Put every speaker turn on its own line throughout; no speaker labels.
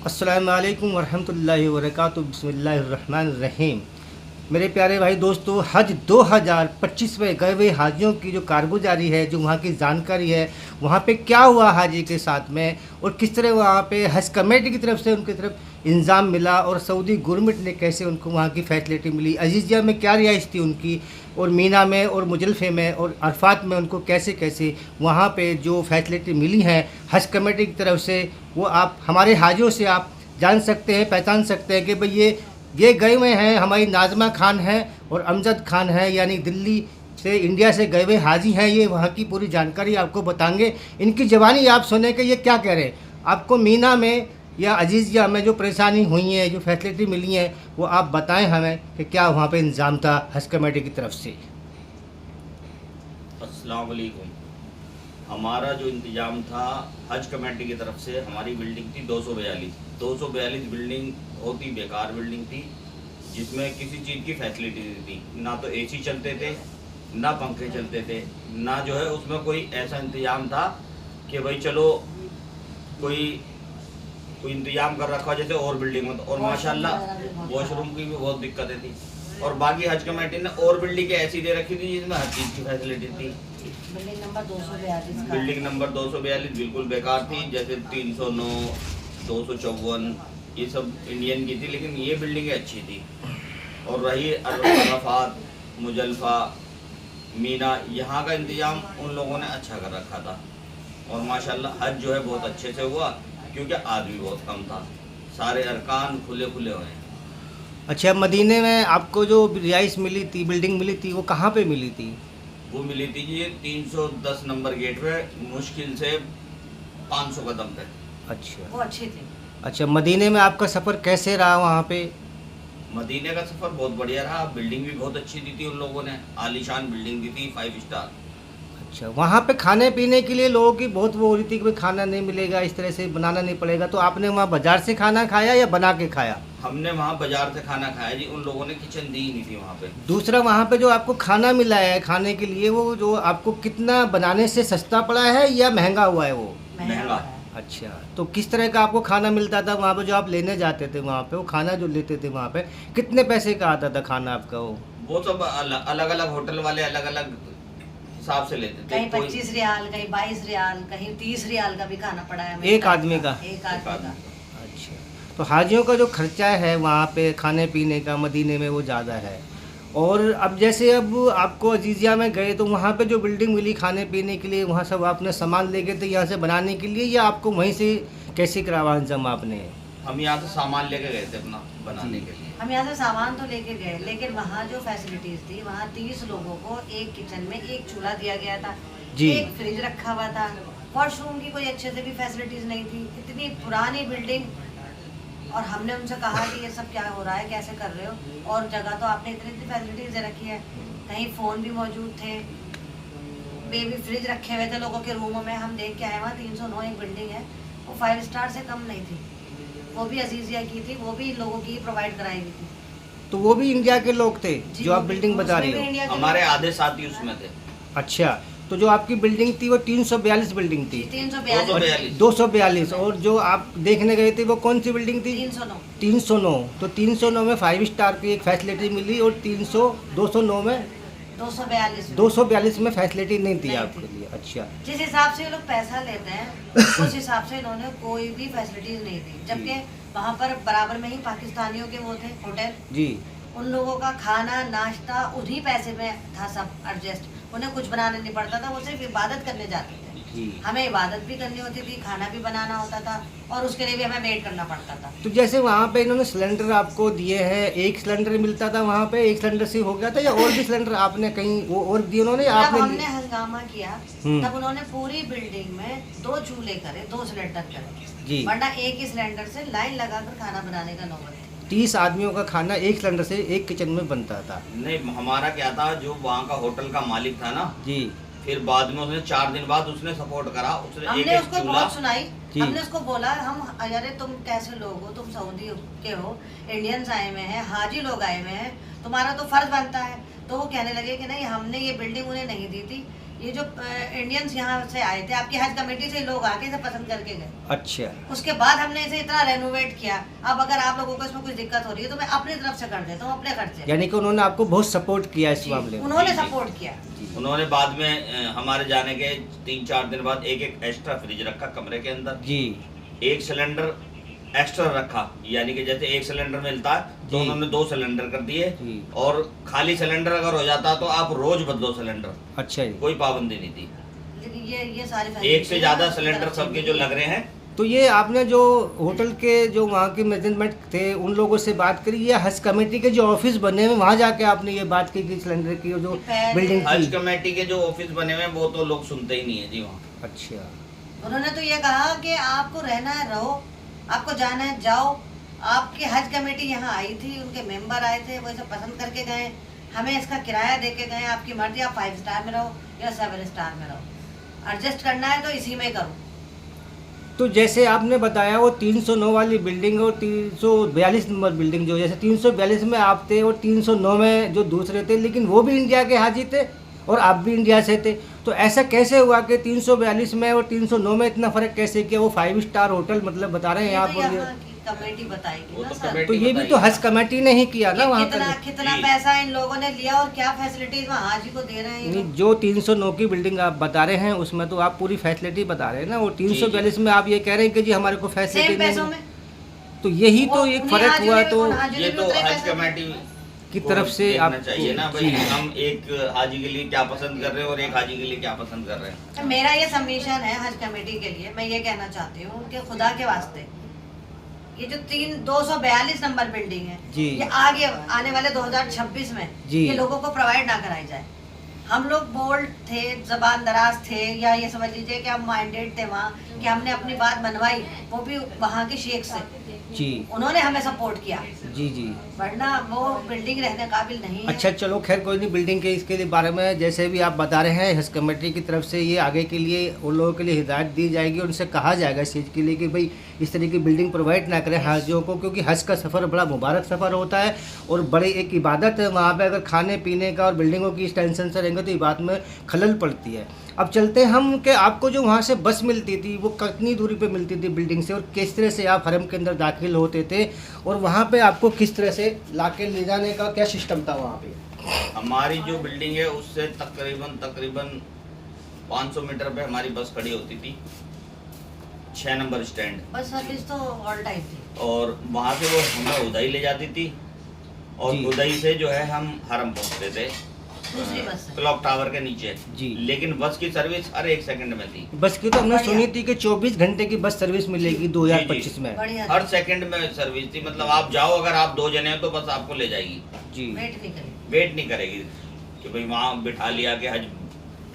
अस्सलामु अलैकुम वरहमतुल्लाहि वबरकातुहू। बिस्मिल्लाहिर्रहमानिर्रहीम। मेरे प्यारे भाई दोस्तों, हज 2025 में गए हुए हाजियों की जो कारगुजारी है, जो वहाँ की जानकारी है, वहाँ पे क्या हुआ हाजी के साथ में और किस तरह वहाँ पे हज कमेटी की तरफ से उनकी तरफ इंतज़ाम मिला और सऊदी गवर्नमेंट ने कैसे उनको वहाँ की फैसिलिटी मिली, अजीज़िया में क्या रिहाइश थी उनकी, और मीना में और मुजल्फे में और अरफात में उनको कैसे कैसे वहाँ पे जो फैसिलिटी मिली हैं हज कमेटी की तरफ से, वो आप हमारे हाजियों से आप जान सकते हैं, पहचान सकते हैं कि भाई ये गए हुए हैं। हमारी नाज़मा खान हैं और अमजद खान हैं, यानी दिल्ली से इंडिया से गए हुए हाजी हैं। ये वहाँ की पूरी जानकारी आपको बताएंगे। इनकी ज़बानी आप सुने कि ये क्या कह रहे हैं। आपको मीना में या अजीज़िया में जो परेशानी हुई है, जो फैसिलिटी मिली है, वो आप बताएं हमें कि क्या वहाँ पे इंतज़ाम था हज कमेटी की तरफ से।
अस्सलाम वालेकुम। हमारा जो इंतज़ाम था हज कमेटी की तरफ से, हमारी बिल्डिंग थी 242 बिल्डिंग बहुत ही बेकार बिल्डिंग थी, जिसमें किसी चीज़ की फैसिलिटी नहीं थी। ना तो एसी चलते थे, ना पंखे चलते थे, ना जो है उसमें कोई ऐसा इंतज़ाम था कि भाई चलो कोई इंतज़ाम कर रखा जैसे और बिल्डिंग में। और माशाल्लाह वॉशरूम की भी बहुत दिक्कतें थी। और बाकी हज कमेटी ने और बिल्डिंग ऐसी दे रखी थी जिसमें हर चीज़ की फैसिलिटी थी। बिल्डिंग नंबर 242 बिल्कुल बेकार थी, जैसे 309, 254 ये सब इंडियन की थी, लेकिन ये बिल्डिंगें अच्छी थी। और रही अरफात, मुजल्फा, मीना, यहाँ का इंतज़ाम उन लोगों ने अच्छा कर रखा था। और माशाल्लाह हज जो है बहुत अच्छे से हुआ, क्योंकि आदमी बहुत कम था, सारे अरकान खुले खुले हुए हैं।
अच्छा, मदीने में आपको जो रिहाइश मिली थी, बिल्डिंग मिली थी, वो कहाँ पे मिली थी?
वो मिली थी जी 310 नंबर गेट पे, मुश्किल से 500 कदम पे।
अच्छा,
वो अच्छी थी।
अच्छा, मदीने में आपका सफ़र कैसे रहा वहाँ पे?
मदीने का सफ़र बहुत बढ़िया रहा। बिल्डिंग भी बहुत अच्छी दी थी उन लोगों ने, आलीशान बिल्डिंग दी थी, 5 स्टार।
अच्छा, वहाँ पे खाने पीने के लिए लोगों की बहुत वो हो रही थी कि भाई खाना नहीं मिलेगा, इस तरह से बनाना नहीं पड़ेगा, तो आपने वहाँ बाज़ार से खाना खाया या बना के खाया?
हमने वहाँ बाजार से खाना खाया जी, उन लोगों ने किचन दी ही नहीं थी वहाँ पे।
दूसरा, वहाँ पे जो आपको खाना मिला है खाने के लिए, वो जो आपको कितना बनाने से सस्ता पड़ा है या महंगा हुआ है वो?
महंगा।
अच्छा, तो किस तरह का आपको खाना मिलता था वहाँ पे जो आप लेने जाते थे? वहाँ पे वो खाना जो लेते थे वहाँ पे कितने पैसे का आता था खाना आपका?
वो सब अलग अलग होटल वाले अलग अलग हिसाब से लेते थे।
कहीं 25 रियाल, कहीं 22 रियाल, कहीं 30 रियाल का भी खाना पड़ा है
एक आदमी का?
एक आदमी का।
अच्छा, तो हाजियों का जो खर्चा है वहाँ पे खाने पीने का मदीने में वो ज़्यादा है। और अब जैसे अब आपको अजीज़िया में गए तो वहाँ पे जो बिल्डिंग मिली खाने पीने के लिए, वहाँ सब आपने सामान ले गए थे यहाँ से बनाने के लिए, या आपको वहीं से कैसे करवा इंतजाम आपने?
हम यहाँ से सामान लेके गए थे अपना बनाने के लिए।
हम यहाँ से सामान तो लेके गए, लेकिन वहाँ जो फैसिलिटीज थी, वहाँ 30 लोगों को एक किचन में एक चूल्हा दिया गया था
जी।
एक फ्रिज रखा हुआ था। वॉशरूम की कोई अच्छे से भी फैसिलिटीज नहीं थी, इतनी पुरानी बिल्डिंग। और हमने उनसे कहा कि ये सब क्या हो रहा है, कैसे कर रहे हो, और जगह तो आपने इतनी इतनी फैसिलिटीज दे रखी है। कहीं फ़ोन भी मौजूद थे, बेबी फ्रिज रखे हुए थे लोगों के रूमों में। हम देख के आए वहाँ 309 एक बिल्डिंग है, वो 5 स्टार से कम नहीं थी, वो भी अजीज़िया की थी, वो भी लोगों की प्रोवाइड कराई गई थी।
तो वो भी इंडिया के लोग थे जो आप बिल्डिंग बता
उसमें भी
रही हो?
इंडिया के
हमारे
लोग।
आधे साथी उसमें थे।
अच्छा, तो जो आपकी बिल्डिंग थी वो 342 बिल्डिंग थी?
342।
242। और जो आप देखने गए थे वो कौन सी बिल्डिंग थी?
309।
309। तो 309 में 5 स्टार की एक फैसिलिटी मिली और 209 में 242 में फैसिलिटी नहीं थी
नहीं
आपके
थी।
लिए? अच्छा
जिस हिसाब से ये लोग पैसा लेते हैं उस हिसाब से इन्होंने कोई भी फैसिलिटीज नहीं दी, जबकि वहाँ पर बराबर में ही पाकिस्तानियों के वो थे होटल।
जी।
उन लोगों का खाना नाश्ता उन्हीं पैसे में था सब एडजस्ट, उन्हें कुछ बनाना नहीं पड़ता था, वो सिर्फ इबादत करने जाते थे।
जी।
हमें इबादत भी करनी होती थी, खाना भी बनाना होता था, और उसके लिए भी हमें वेट करना पड़ता था।
तो जैसे वहाँ पे इन्होंने सिलेंडर आपको दिए हैं, एक सिलेंडर मिलता था वहाँ पे, एक सिलेंडर से हो गया था, या और भी सिलेंडर आपने कहीं वो और दिए उन्होंने या
जब
आपने
हमने हंगामा किया
हम्म।
तब उन्होंने पूरी बिल्डिंग में 2 चूल्हे करे, 2 सिलेंडर करे,
जी।
वरना एक ही सिलेंडर से लाइन लगाकर खाना बनाने का नौबत है।
30 आदमियों का खाना एक सिलेंडर से एक किचन में बनता था?
नहीं, हमारा क्या था, जो वहाँ का होटल का मालिक था ना,
जी।
फिर बाद में उसने 4 दिन बाद उसने सपोर्ट करा, उसने
हमने उसको बहुत सुनाई।
जी।
हमने उसको बोला, हम अरे तुम कैसे लोग हो, तुम सऊदी के हो, इंडियंस आए हुए हैं, हाजी लोग आए हुए हैं, तुम्हारा तो फर्ज बनता है। तो वो कहने लगे कि नहीं, हमने ये बिल्डिंग उन्हें नहीं दी थी, ये जो इंडियंस यहाँ से आए थे, आपकी हज कमेटी से लोग आके इसे पसंद करके गए।
अच्छा,
उसके बाद हमने इसे इतना रेनोवेट किया। अब अगर आप लोगों को इसमें कुछ दिक्कत हो रही है तो मैं अपनी तरफ से कर देता हूँ, अपने खर्चे।
यानी कि उन्होंने आपको बहुत सपोर्ट किया इस
जी,
मामले में।
उन्होंने सपोर्ट किया।
उन्होंने बाद में हमारे जाने के 3-4 दिन बाद एक एक्स्ट्रा फ्रिज रखा कमरे के अंदर,
जी,
एक सिलेंडर एक्स्ट्रा रखा, यानी कि जैसे एक सिलेंडर मिलता है तो
जी।
उन्होंने 2 सिलेंडर कर दिए।
जी।
और खाली सिलेंडर अगर हो जाता तो आप रोज बदलो सिलेंडर,
अच्छा जी।
कोई पाबंदी नहीं थी।
लेकिन ये सारे
एक से ज्यादा सिलेंडर सबके जो लग रहे हैं।
तो ये आपने जो होटल के जो वहाँ के मैनेजमेंट थे उन लोगों से बात करी, या हज कमेटी के जो ऑफिस बने हुए वहाँ जाके आपने ये बात की कि सिलेंडर की जो बिल्डिंग
हज
की?
कमेटी के जो ऑफिस बने हुए हैं वो तो लोग सुनते ही नहीं है जी वहाँ।
अच्छा,
उन्होंने तो ये कहा कि आपको रहना है रहो, आपको जाना है जाओ। आपकी हज कमेटी यहाँ आई थी, उनके मेंबर आए थे, वो इसे पसंद करके गए, हमें इसका किराया दे के गए। आपकी मर्जी, आप 5 स्टार में रहो या 7 स्टार में रहो, एडजस्ट करना है तो इसी में करो।
तो जैसे आपने बताया वो 309 वाली बिल्डिंग और 342 नंबर बिल्डिंग, जो जैसे 342 में आप थे और 309 में जो दूसरे थे, लेकिन वो भी इंडिया के हाजी थे और आप भी इंडिया से थे, तो ऐसा कैसे हुआ कि 342 में और 309 में इतना फर्क कैसे किया? वो 5 स्टार होटल मतलब बता रहे हैं
ये
आप।
तो यहाँ की कमेटी बताएगी
वो
ना
तो
सर,
कमेटी
तो ये भी तो
बताइए।
हज कमेटी ने ही किया ना
कि
वहाँ
कितना
पर।
कितना
जी।
पैसा इन लोगों ने लिया और क्या फैसिलिटीज वहाँ हाजी को दे रहे हैं ये
नहीं,
लोग।
जो 309 की बिल्डिंग आप बता रहे हैं उसमें तो आप पूरी फैसिलिटी बता रहे हैं ना, और 342 में आप ये कह रहे हैं कि जी हमारे को फैसिलिटी
सेम
नहीं
पैसों
मिली।
में
तो यही तो
वो
एक
उन्हें
फर्क
हाजिरी
हुआ
में
तो
कौन हाजिरी
ये
में
तो
उतरे
हज
पैसे
कमेटी
की तरफ से
देखना
आप
चाहिए ना भाई, हम एक हाजी के लिए क्या पसंद कर रहे हैं और एक हाजी के लिए क्या पसंद कर रहे हैं।
तो मेरा ये सबमिशन है हज कमेटी के लिए, मैं ये कहना चाहती हूँ कि खुदा के वास्ते ये जो 242 नंबर बिल्डिंग है,
जी।
ये आगे आने वाले 2026 में
जी।
ये लोगों को प्रोवाइड ना कराई जाए। हम लोग बोल्ड थे, जबान दराज थे, या ये समझ लीजिए कि हम माइंडेड थे वहाँ कि हमने अपनी बात मनवाई, वो भी वहाँ के शेख से।
जी,
उन्होंने हमें सपोर्ट किया,
जी, जी।
वरना वो बिल्डिंग रहने काबिल नहीं है।
अच्छा, चलो खैर कोई नहीं, बिल्डिंग के इसके लिए बारे में जैसे भी आप बता रहे हैं, हज कमेटी की तरफ से ये आगे के लिए उन लोगों के लिए हिदायत दी जाएगी, उनसे कहा जाएगा इस चीज़ के लिए कि भाई इस तरह की बिल्डिंग प्रोवाइड ना करें हाजियों को, क्योंकि हज का सफ़र बड़ा मुबारक सफ़र होता है और बड़ी एक इबादत है। वहाँ पे अगर खाने पीने का और बिल्डिंगों की इस टेंशन से रहेंगे तो इबादत में खलल पड़ती है। अब चलते हैं हम कि आपको जो वहाँ से बस मिलती थी वो कितनी दूरी पे मिलती थी बिल्डिंग से, और किस तरह से आप हरम के अंदर दाखिल होते थे, और वहाँ पे आपको किस तरह से लाके ले जाने का क्या सिस्टम था वहाँ पे?
हमारी जो बिल्डिंग है उससे तकरीबन 500 मीटर पे हमारी बस खड़ी होती थी, 6 नंबर स्टैंड,
बस सर्विस तो ऑल टाइम थी।
और वहाँ से वो हमें उदई ले जाती थी और
जी।
उदई से जो है हम हरम पहुँचते थे
दूसरी बस से।
क्लॉक टावर के नीचे।
जी।
लेकिन बस की सर्विस हर 1 सेकंड में थी,
बस की तो हमने
बढ़िया।
सुनी थी कि 24 घंटे की बस सर्विस मिलेगी 2025 में।
बढ़िया
हर सेकंड में सर्विस थी। मतलब आप जाओ, अगर आप 2 जने हो तो बस आपको ले जाएगी,
जी,
वेट नहीं करें।
वेट नहीं करेगी कि भाई वहाँ बिठा लिया कि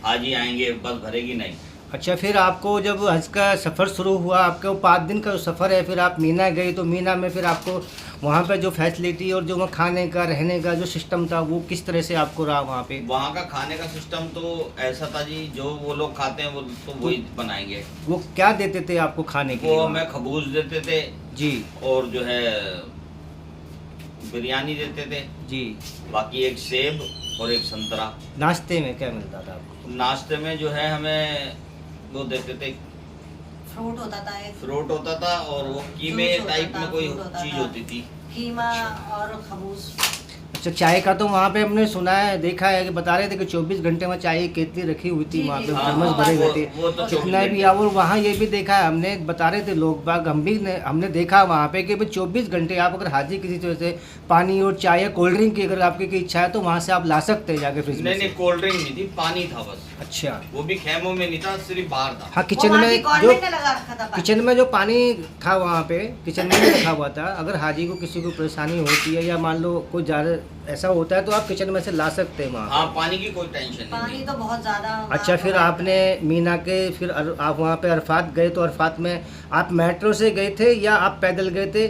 हाजी आएंगे, बस भरेगी नहीं।
अच्छा, फिर आपको जब हज का सफ़र शुरू हुआ, आपका वो 5 दिन का जो सफ़र है, फिर आप मीना गए, तो मीना में फिर आपको वहाँ पे जो फैसिलिटी और जो वहाँ खाने का रहने का जो सिस्टम था वो किस तरह से आपको रहा वहाँ पे?
वहाँ का खाने का सिस्टम तो ऐसा था जी, जो वो लोग खाते हैं वो तो वही बनाएंगे।
वो क्या देते थे आपको खाने के
वो
लिए?
हमें खबूज देते थे
जी,
और जो है बिरयानी देते थे,
जी।
बाकी एक सेब और एक संतरा।
नाश्ते में क्या मिलता था आपको?
नाश्ते में जो है हमें वो देते थे,
फ्रूट होता था एक,
फ्रूट होता था और वो कीमे
जूस होता
टाइप
था,
में कोई
फ्रूट होता
चीज
था।
होती थी।
कीमा और खबूज।
अच्छा, चाय का तो वहाँ पे हमने सुना है, देखा है कि बता रहे थे कि 24 घंटे में चाय की केतली रखी हुई थी
जी,
वहाँ
जी,
पे,
हाँ,
थर्मस
हाँ,
भरे हुए
वो
थे।
तो 24
जितना भी
घंटे।
और वहाँ ये भी देखा है हमने, बता रहे थे लोग बाग, हमने देखा वहाँ पे कि भाई 24 घंटे आप अगर हाजी किसी तरह से पानी और चाय या कोल्ड ड्रिंक की अगर आपकी की इच्छा है तो वहाँ से आप ला सकते हैं जाके फ्रिज में
नहीं नहीं,
से।
कोल्ड ड्रिंक नहीं थी, पानी था बस।
अच्छा,
वो भी खेमों में नहीं था, सिर्फ बाहर था।
हाँ,
वो
किचन
वहाँ
में
की
जो
गवर्नमेंट ने लगा रखा था पानी।
किचन में जो पानी था वहाँ पे किचन में भी रखा हुआ था। अगर हाजी को किसी को परेशानी होती है या मान लो कोई ज़्यादा ऐसा होता है तो आप किचन में से ला सकते हैं वहाँ।
हाँ, पानी की कोई टेंशन नहीं
पानी
थी।
तो बहुत ज्यादा।
अच्छा, फिर आपने मीना के फिर आप वहाँ पे अरफात गए, तो अरफात में आप मेट्रो से गए थे या आप पैदल गए थे?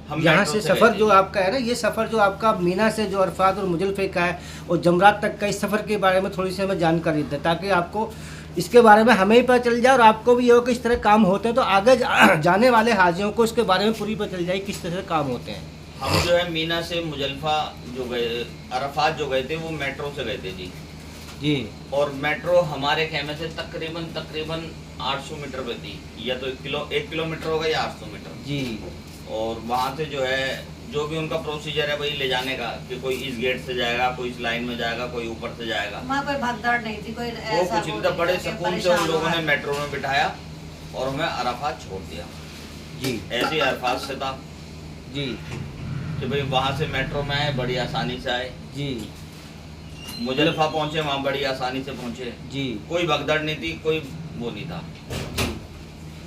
हम
यहाँ
मेट्रो
से
से
सफ़र
गए
जो
थे।
आपका है ना, ये सफ़र जो आपका मीना से जो अरफात और मुजल्फे का है और जमरात तक का, इस सफ़र के बारे में थोड़ी सी हमें जानकारी दें ताकि आपको इसके बारे में हमें ही पता चल जाए और आपको भी ये हो कि इस तरह काम होते हैं तो आगे जाने वाले हाजियों को इसके बारे में पूरी पता चल जाए किस तरह से काम होते हैं।
हम जो है मीना से मुजल्फा जो गए, अरफात जो गए थे वो मेट्रो से गए थे जी।
जी
और मेट्रो हमारे खेमे से तकरीबन 800 मीटर पे थी, या तो 1 किलोमीटर होगा या 800 मीटर।
जी।
और वहाँ से जो है जो भी उनका प्रोसीजर है वही ले जाने का, कि कोई इस गेट से जाएगा, कोई इस लाइन में जाएगा, कोई ऊपर से जाएगा।
वहाँ कोई भगदड़ नहीं थी, कोई
वो
ऐसा
कुछ
वो
इतना
नहीं
बड़े
था कि
सुकून से
परेशान
उन लोगों
हुआ।
ने मेट्रो में बिठाया और हमें अराफात छोड़ दिया।
जी
ऐसे ही अराफात से था
जी
कि भाई वहाँ से मेट्रो में आए, बड़ी आसानी से आए,
जी
मुजल्फा पहुँचे, वहाँ बड़ी आसानी से पहुँचे,
जी।
कोई भगदड़ नहीं थी, कोई वो नहीं था।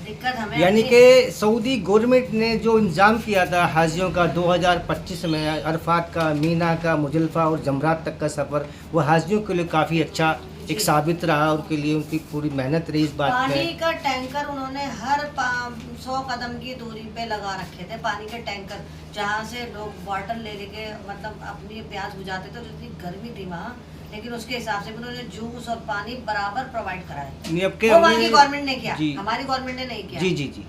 दिक्कत हमें
यानी
अपनी-
कि सऊदी गवर्नमेंट ने जो इंतज़ाम किया था हाजियों का 2025 में, अरफात का, मीना का, मुजल्फा और जमरात तक का सफ़र, वो हाजियों के लिए काफ़ी अच्छा एक साबित रहा, उनके लिए उनकी पूरी मेहनत रही इस बात
पानी
में।
का टैंकर उन्होंने हर 100 कदम की दूरी पे लगा रखे थे, पानी के टैंकर, जहाँ से लोग वाटर ले लेके मतलब अपनी प्यास बुझाते थे। जितनी गर्मी थी वहाँ, लेकिन उसके हिसाब से भी उन्होंने जूस और पानी बराबर प्रोवाइड कराए।
नहीं, अब के
वो वहाँ
हमने-
की गवर्नमेंट ने किया,
जी
हमारी गवर्नमेंट ने नहीं किया।
जी जी जी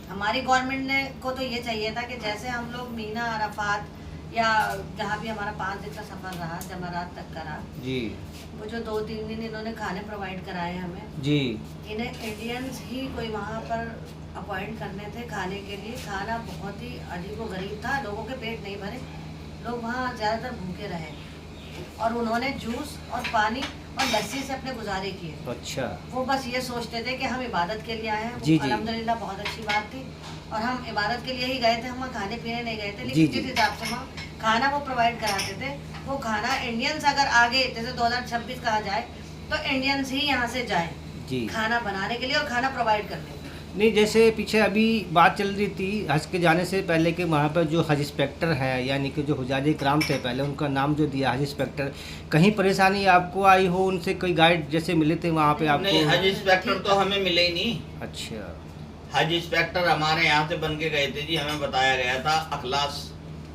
हमारी गवर्नमेंट ने को तो ये चाहिए था कि जैसे हम लोग मीना, अराफात या जहाँ भी हमारा 5 दिन का सफर रहा, जमरात तक का रहा,
जी
वो जो 2-3 दिन इन्होंने खाने प्रोवाइड कराए हमें,
जी
इन्हें इंडियंस ही कोई वहाँ पर अपॉइंट करने थे खाने के लिए। खाना बहुत ही अजीब व गरीब था, लोगों के पेट नहीं भरे, लोग वहाँ ज़्यादातर भूखे रहे, और उन्होंने जूस और पानी और लस्सी से अपने गुजारे किए।
अच्छा
वो बस ये सोचते थे कि हम इबादत के लिए आए हैं।
जी,
वो
जी।
अल्हम्दुलिल्लाह बहुत अच्छी बात थी, और हम इबादत के लिए ही गए थे, हम वहाँ खाने पीने नहीं गए थे।
जी,
लेकिन
जी।
जिस हिसाब से वहाँ खाना वो प्रोवाइड कराते थे, वो खाना इंडियंस अगर आगे जैसे 2026 कहा जाए तो इंडियंस ही यहाँ से जाए
जी।
खाना बनाने के लिए और खाना प्रोवाइड करने के लिए।
नहीं, जैसे पीछे अभी बात चल रही थी हज के जाने से पहले कि वहाँ पर जो हज इंस्पेक्टर हैं, यानी कि जो हुजाजे कराम थे पहले, उनका नाम जो दिया हज इंस्पेक्टर, कहीं परेशानी आपको आई हो उनसे, कोई गाइड जैसे मिले थे वहाँ पे आपको?
नहीं, हज इंस्पेक्टर तो हमें मिले ही नहीं।
अच्छा।
हज इंस्पेक्टर हमारे यहाँ से बन के गए थे जी, हमें बताया गया था अखलास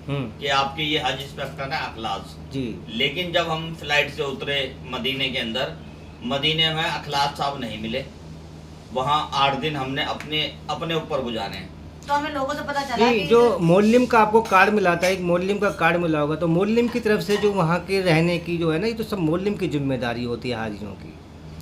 कि आपके ये हज इंस्पेक्टर है अखलास
जी।
लेकिन जब हम फ्लाइट से उतरे मदीने के अंदर, मदीने में अखलास साहब नहीं मिले। वहाँ 8 दिन हमने अपने ऊपर गुजारे हैं।
तो हमें लोगों से पता चला
नहीं,
कि
जो मोल्लिम का आपको कार्ड मिला था, एक मोल्लिम का कार्ड मिला होगा, तो मोल्लिम की तरफ से जो वहाँ के रहने की जो है ना, ये तो सब मोल्लिम की जिम्मेदारी होती है हाजियों की।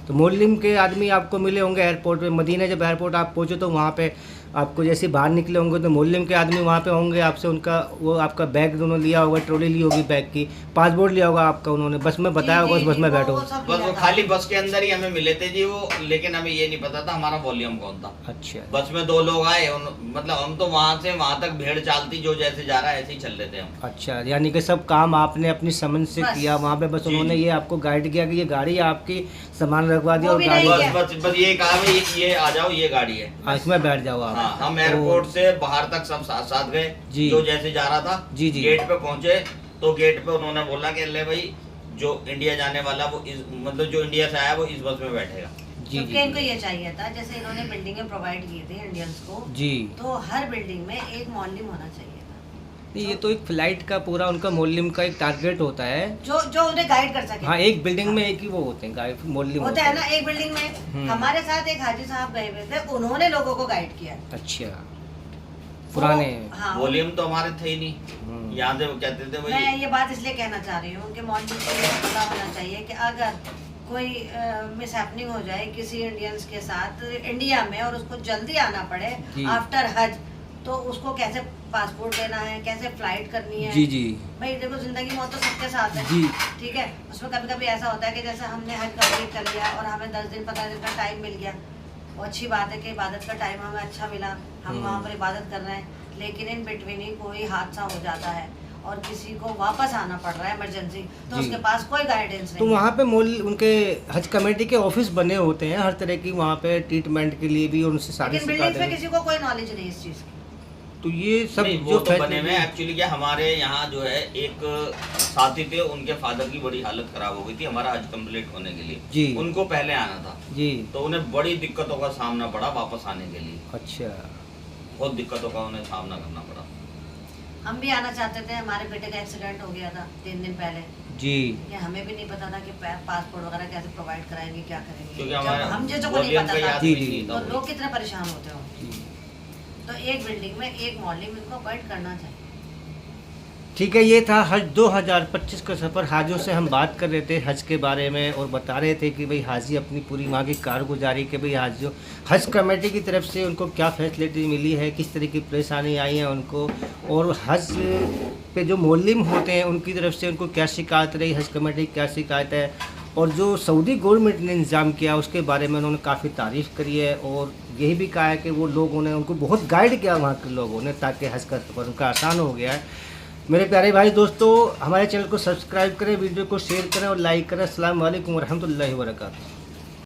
तो मोल्लिम के आदमी आपको मिले होंगे एयरपोर्ट पे, मदीना जब एयरपोर्ट आप पहुँचे तो वहाँ पे आपको जैसे बाहर निकले होंगे तो मोल्लिम के आदमी वहाँ पे होंगे आपसे, उनका वो आपका बैग दोनों लिया होगा, ट्रॉली ली होगी बैग की, पासपोर्ट लिया होगा आपका, उन्होंने बस में बताया होगा उस बस में बैठो।
सब
बस
लिया
वो
था।
खाली बस के अंदर ही हमें मिले थे जी वो, लेकिन हमें ये नहीं पता था हमारा वॉल्यूम कौन था।
अच्छा
बस में 2 लोग आए, मतलब हम तो वहाँ से वहाँ तक भेड़ चालती, जो जैसे जा रहा है ऐसे ही चल रहे थे हम।
अच्छा, यानी कि सब काम आपने अपनी समझ से
बस।
किया वहाँ पे, बस
जी,
उन्होंने
जी।
ये आपको गाइड किया कि ये गाड़ी आपकी, सामान रखवा दिया
वो
और
भी
गाड़ी
नहीं
बस बस ये कहा भाई ये आ जाओ, ये गाड़ी है।
इसमें बैठ जाओ आप।
हाँ, हम
तो-
एयरपोर्ट से बाहर तक सब साथ साथ गए,
जी।
जो जैसे जा रहा था।
जी, जी।
गेट पे पहुंचे तो गेट पे उन्होंने बोला कि ले भाई जो इंडिया जाने वाला वो इस मतलब जो इंडिया से आया वो इस बस में बैठेगा।
जी
क्योंकि
जी
इनको ये चाहिए था, जैसे इन्होंने बिल्डिंगें प्रोवाइड की थी इंडियंस को,
जी।
तो हर बिल्डिंग में एक मॉल्लिम होना चाहिए था,
नहीं, ये तो एक फ्लाइट का पूरा उनका मोल्लिम का एक टारगेट होता है।
जो उन्हें गाइड कर सके।
हाँ, एक बिल्डिंग में एक ही वो होते हैं गाइड, मोल्लिम
होता है ना, एक बिल्डिंग में।
हम्म।
हमारे साथ एक हाजी साहब गए हुए थे, उन्होंने लोगों को गाइड किया।
अच्छा, पुराने।
हाँ,
वॉल्यूम तो हमारे थे ही नहीं।
हम्म।
यहाँ से वो कहते थे
मैं
भाई
ये बात इसलिए कहना चाह रही हूँ कि मॉल्लिम को ये पता होना चाहिए कि अगर कोई मिस हैपनिंग हो जाए किसी इंडियंस के साथ इंडिया में और उसको जल्दी आना पड़े
जी।
आफ्टर हज, तो उसको कैसे पासपोर्ट लेना है, कैसे फ्लाइट करनी है।
जी जी
भाई देखो, जिंदगी मौत तो सबके साथ है।
जी।
ठीक है, उसमें कभी कभी ऐसा होता है कि जैसे हमने हज कंप्लीट कर लिया और हमें 10 दिन 15 दिन का टाइम मिल गया, वो अच्छी बात है कि इबादत का टाइम हमें अच्छा मिला, हम वहाँ पर इबादत कर रहे हैं, लेकिन इन बिटवीन ही कोई हादसा हो जाता है और किसी को वापस आना पड़ रहा है इमरजेंसी, तो
जी।
उसके पास कोई गाइडेंस
तो
नहीं।
वहाँ पे उनके हज कमेटी के ऑफिस बने होते हैं हर तरह की, वहाँ पे ट्रीटमेंट के लिए भी, और उनसे सारी
लेकिन बिल्डिंग्स में
शिकायतें।
किसी को कोई नॉलेज नहीं इस चीज़ की।
तो ये सब
नहीं, वो
जो
तो बने
फैसिलिटी-
हुए एक्चुअली क्या हमारे यहाँ जो है एक साथी थे, उनके फादर की बड़ी हालत खराब हो गई थी हमारा हज कंप्लीट होने के लिए।
जी।
उनको पहले आना था,
जी।
तो उन्हें बड़ी दिक्कतों का सामना पड़ा वापस आने के लिए।
अच्छा।
बहुत दिक्कतों का उन्हें सामना करना पड़ा।
हम भी आना चाहते थे, हमारे बेटे का एक्सीडेंट हो गया था 3 दिन पहले,
जी।
ये हमें भी नहीं पता था कि पासपोर्ट वगैरह कैसे प्रोवाइड कराएंगे, क्या करेंगे।
क्योंकि
जब
हमारे
हम जैसे को नहीं
वॉल्यूम का
पता था,
याद
जी,
भी
जी।
नहीं था
तो
वो।
लोग कितने परेशान होते हो।
जी।
तो एक बिल्डिंग में एक मॉल्लिम इनको अपॉइंट करना चाहिए।
ठीक है, ये था हज 2025 का सफ़र। हाजियों से हम बात कर रहे थे हज के बारे में और बता रहे थे कि भाई हाजी अपनी पूरी वहाँ की कारगुजारी के भाई हाजियों हज कमेटी की तरफ से उनको क्या फैसिलिटी मिली है, किस तरह की परेशानी आई है उनको, और हज पे जो मोलिम होते हैं उनकी तरफ से उनको क्या शिकायत रही, हज कमेटी की क्या शिकायत है, और जो सऊदी गवर्नमेंट ने इंतज़ाम किया उसके बारे में उन्होंने काफ़ी तारीफ़ करी है। और यही भी कहा है कि वो लोगों ने उनको बहुत गाइड किया वहाँ के लोगों ने, ताकि हज का सफ़र उनका आसान हो गया है। मेरे प्यारे भाई दोस्तों, हमारे चैनल को सब्सक्राइब करें, वीडियो को शेयर करें और लाइक करें। अस्सलाम वालेकुम रहमतुल्लाहि व बरकातुहू।